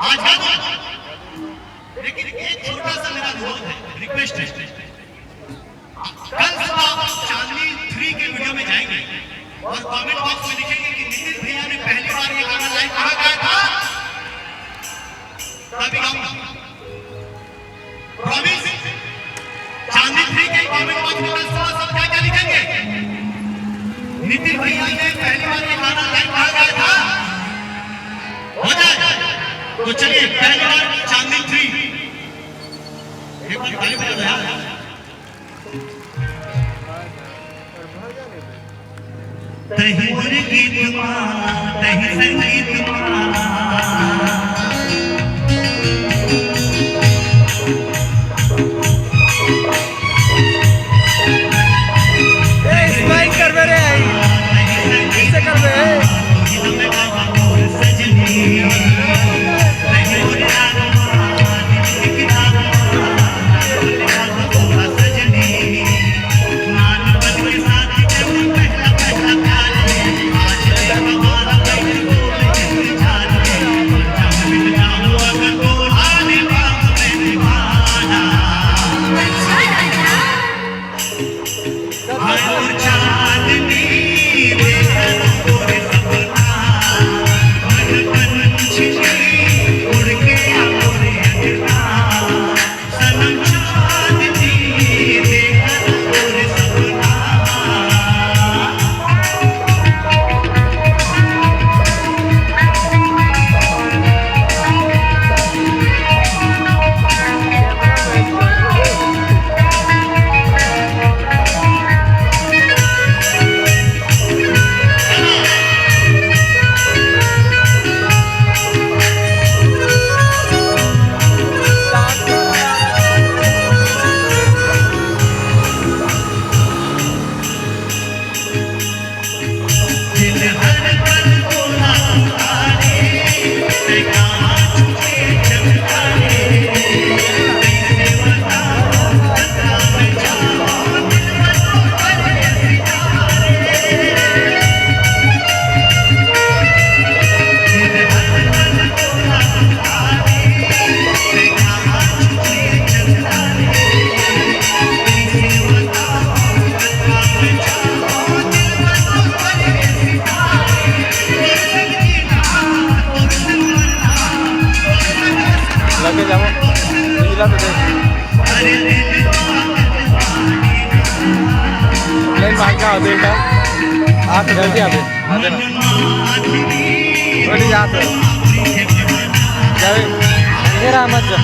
आज गा दो, लेकिन एक छोटा सा मेरा अनुरोध है, रिक्वेस्ट है। कल सुबह चांदनी 3 के वीडियो में जाएंगे और कमेंट बॉक्स में लिखेंगे कि नितिन भैया ने पहली बार ये गाना लाइव कहाँ गाया था, तभी गाऊंगा। प्रॉमिस। चांदनी 3 के कमेंट बॉक्स में कल सुबह सब क्या क्या लिखेंगे, नितिन भैया ने पहली बार ये गाना लाइव कहाँ गाया था, हो जाए तो चलिए पहली बार चांदनी 3 एक बार ताली बजा दो यार। तही मोर गीत माला, तही संगीत माला, स्माइल कर मेरे ऐसे कर मेरे लगे जाओ जिला तो देख लाइन भाग का देखा आप जल्दी आते बड़ी जाते जावे मेरा मत जा